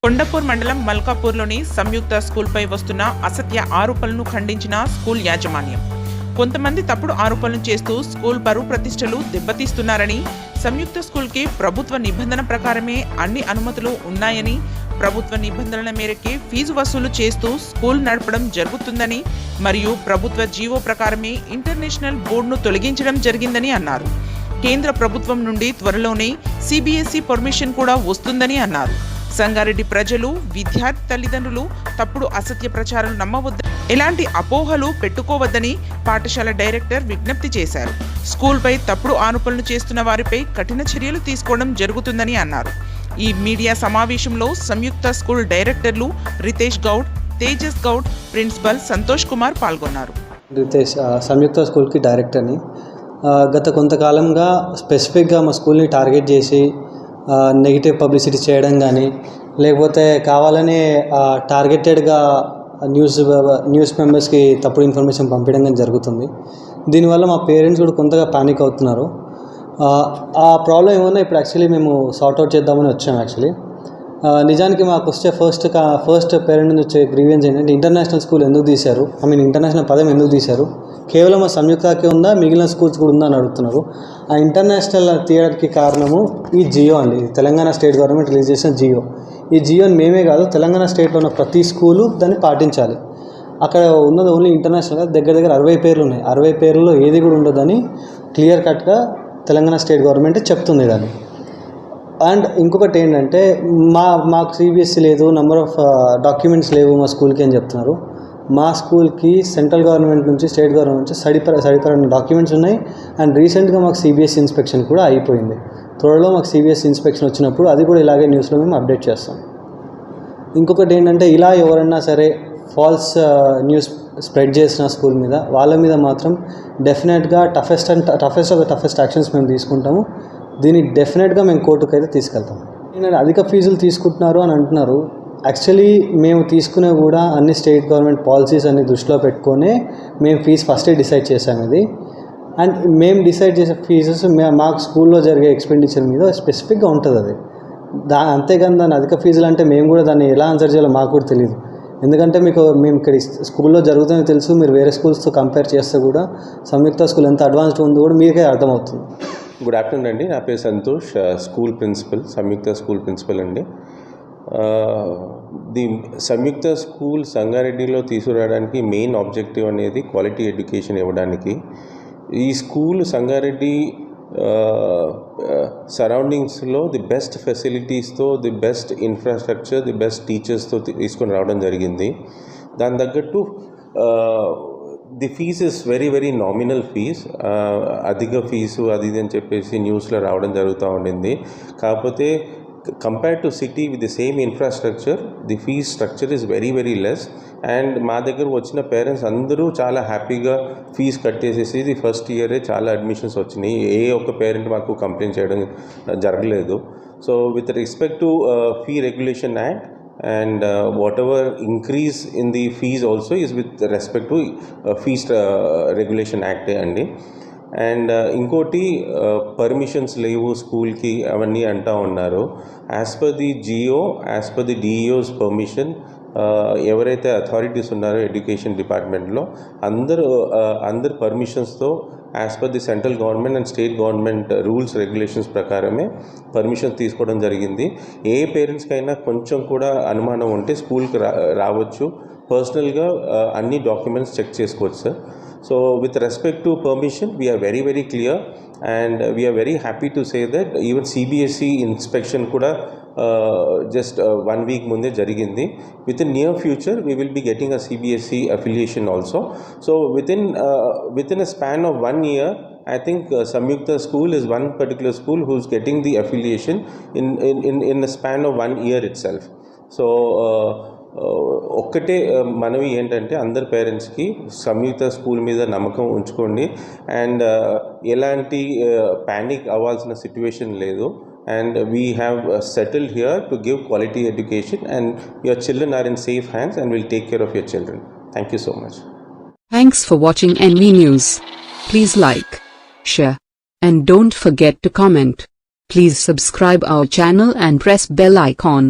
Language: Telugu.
కొండపూర్ మండలం మల్కాపూర్లోని సంయుక్త స్కూల్పై వస్తున్న అసత్య ఆరోపణలను ఖండించిన స్కూల్ యాజమాన్యం. కొంతమంది తప్పుడు ఆరోపణలు చేస్తూ స్కూల్ పరువు ప్రతిష్టలు దెబ్బతీస్తున్నారని, సంయుక్త స్కూల్కి ప్రభుత్వ నిబంధన ప్రకారమే అన్ని అనుమతులు ఉన్నాయని, ప్రభుత్వ నిబంధనల మేరకే ఫీజు వసూలు చేస్తూ స్కూల్ నడపడం జరుగుతుందని మరియు ప్రభుత్వ జీవో ప్రకారమే ఇంటర్నేషనల్ బోర్డును తొలగించడం జరిగిందని అన్నారు. కేంద్ర ప్రభుత్వం నుండి త్వరలోనే సిబిఎస్ఈ పర్మిషన్ కూడా వస్తుందని అన్నారు. సంగారెడ్డి ప్రజలు, విద్యార్థి తల్లిదండ్రులు తప్పుడు అసత్య ప్రచారాలు నమ్మవద్దని, ఎలాంటి అపోహలు పెట్టుకోవద్దని పాఠశాల డైరెక్టర్ విజ్ఞప్తి చేశారు. స్కూల్పై తప్పుడు ఆరోపణలు చేస్తున్న వారిపై కఠిన చర్యలు తీసుకోవడం జరుగుతుందని అన్నారు. ఈ మీడియా సమావేశంలో సంయుక్త స్కూల్ డైరెక్టర్లు రితేష్ గౌడ్, తేజస్ గౌడ్, ప్రిన్సిపల్ సంతోష్ కుమార్ పాల్గొన్నారు. రితేష్, సంయుక్త స్కూల్కి డైరెక్టర్ని. గత కొంతకాలంగా స్పెసిఫిక్గా మా స్కూల్ని టార్గెట్ చేసి నెగిటివ్ పబ్లిసిటీ చేయడం కానీ, లేకపోతే కావాలనే టార్గెటెడ్గా న్యూస్ మెంబర్స్కి తప్పుడు ఇన్ఫర్మేషన్ పంపించడం కానీ జరుగుతుంది. దీనివల్ల మా పేరెంట్స్ కూడా కొంతగా పానిక్ అవుతున్నారు. ఆ ప్రాబ్లం ఏమన్నా ఇప్పుడు యాక్చువల్లీ మేము సార్ట్అవుట్ చేద్దామని వచ్చాము. నిజానికి మాకు వచ్చే ఫస్ట్ పేరెంట్ నుంచి వచ్చే గ్రీవెన్స్ ఏంటంటే, ఇంటర్నేషనల్ స్కూల్ ఎందుకు తీశారు, ఇంటర్నేషనల్ పదం ఎందుకు తీశారు, కేవలం మా సంయుక్తకే ఉందా, మిగిలిన స్కూల్స్ కూడా ఉందా అని అడుగుతున్నారు. ఆ ఇంటర్నేషనల్ తీయడానికి కారణము ఈ జియో అండి. తెలంగాణ స్టేట్ గవర్నమెంట్ రిలీజ్ చేసిన జియో. ఈ జియోని మేమే కాదు, తెలంగాణ స్టేట్లో ఉన్న ప్రతి స్కూలు దాన్ని పాటించాలి. అక్కడ ఉన్నది ఓన్లీ ఇంటర్నేషనల్గా దగ్గర 60 పేర్లు ఉన్నాయి. 60 పేర్లలో ఏది కూడా ఉండదని క్లియర్ కట్గా తెలంగాణ స్టేట్ గవర్నమెంట్ చెప్తుంది దాన్ని. అండ్ ఇంకొకటి ఏంటంటే, మాకు సిబిఎస్ఈ లేదు, నెంబర్ ఆఫ్ డాక్యుమెంట్స్ లేవు మా స్కూల్కి అని చెప్తున్నారు. మా స్కూల్కి సెంట్రల్ గవర్నమెంట్ నుంచి, స్టేట్ గవర్నమెంట్ నుంచి సరిపడిన డాక్యుమెంట్స్ ఉన్నాయి. అండ్ రీసెంట్గా మాకు సిబిఎస్ఈ ఇన్స్పెక్షన్ కూడా అయిపోయింది. త్వరలో మాకు సిబిఎస్ఈ ఇన్స్పెక్షన్ వచ్చినప్పుడు అది కూడా ఇలాగే న్యూస్లో మేము అప్డేట్ చేస్తాం. ఇంకొకటి ఏంటంటే, ఇలా ఎవరన్నా సరే ఫాల్స్ న్యూస్ స్ప్రెడ్ చేసిన స్కూల్ మీద, వాళ్ళ మీద మాత్రం డెఫినెట్గా toughest of the toughest actions మేము తీసుకుంటాము. దీన్ని డెఫినెట్గా మేము కోర్టుకు అయితే తీసుకెళ్తాం. నేను అధిక ఫీజులు తీసుకుంటున్నారు అని అంటున్నారు. యాక్చువల్లీ మేము తీసుకునే కూడా అన్ని స్టేట్ గవర్నమెంట్ పాలసీస్ అన్ని దృష్టిలో పెట్టుకొని మేము ఫీజు ఫస్టే డిసైడ్ చేసాము ఇది. అండ్ మేము డిసైడ్ చేసే ఫీజెస్ మాకు స్కూల్లో జరిగే ఎక్స్పెండిచర్ మీద స్పెసిఫిక్గా ఉంటుంది అది. అంతేగాని దాని అధిక ఫీజులు అంటే మేము కూడా దాన్ని ఎలా ఆన్సర్ చేయాలో మాకు కూడా తెలియదు. ఎందుకంటే మేము ఇక్కడ స్కూల్లో జరుగుతుందని తెలుసు. మీరు వేరే స్కూల్స్తో కంపేర్ చేస్తే కూడా సంయుక్త స్కూల్ ఎంత అడ్వాన్స్డ్ ఉందో కూడా మీకే అర్థమవుతుంది. గుడ్ ఆఫ్టర్నూన్ అండి. నా పేరు Santosh, school principal, Samyukta school principal అండి. ది సంయుక్త స్కూల్ సంగారెడ్డిలో తీసుకురావడానికి మెయిన్ ఆబ్జెక్టివ్ అనేది క్వాలిటీ ఎడ్యుకేషన్ ఇవ్వడానికి. ఈ స్కూల్ సంగారెడ్డి సరౌండింగ్స్లో ది బెస్ట్ ఫెసిలిటీస్తో, the best infrastructure, the best టీచర్స్తో తీసుకొని రావడం జరిగింది. దాని తగ్గట్టు the fees is very nominal fees. అధిక ఫీజు అది ఇది అని చెప్పేసి న్యూస్లో రావడం జరుగుతూ ఉండింది. కాకపోతే compare to city with the same infrastructure, the fees structure is very less. And మా దగ్గర వచ్చిన పేరెంట్స్ అందరూ చాలా హ్యాపీగా ఫీజు కట్టేసేసి ది ఫస్ట్ ఇయరే చాలా అడ్మిషన్స్ వచ్చినాయి. ఏ ఒక్క పేరెంట్ మాకు కంప్లైంట్ చేయడం జరగలేదు. So with respect to fee regulation act and whatever increase in the fees also is with respect to fees regulation act andi. And inkoti permissions levu school ki avanni anta unnaru. As per the GO, as per the DEO's permission, ఎవరైతే అథారిటీస్ ఉన్నారో ఎడ్యుకేషన్ డిపార్ట్మెంట్లో అందరు పర్మిషన్స్తో as per the central government and state government rules regulations ప్రకారమే పర్మిషన్ తీసుకోవడం జరిగింది. ఏ పేరెంట్స్కైనా కొంచెం కూడా అనుమానం ఉంటే స్కూల్కి రావచ్చు. పర్సనల్గా అన్ని డాక్యుమెంట్స్ చెక్ చేసుకోవచ్చు sir. So with respect to permission we are very clear and we are very happy to say that even CBSE inspection కూడా just 1 week ముందే జరిగింది. Within near future we will be getting a CBSE affiliation also. So within a span of 1 year, I think Samyukta school is one particular school who's getting the affiliation in a span of 1 year itself. So ఒక్కటే మనవి ఏంటంటే, అందరు పేరెంట్స్కి సంయుక్త స్కూల్ మీద నమ్మకం ఉంచుకోండి. అండ్ ఎలాంటి ప్యానిక్ అవ్వాల్సిన సిచ్యువేషన్ లేదు. And we have settled here to give quality education, and your children are in safe hands and will take care of your children. Thank you so much. Thanks for watching NV News. Please like, share, and don't forget to comment. Please subscribe our channel and press bell icon.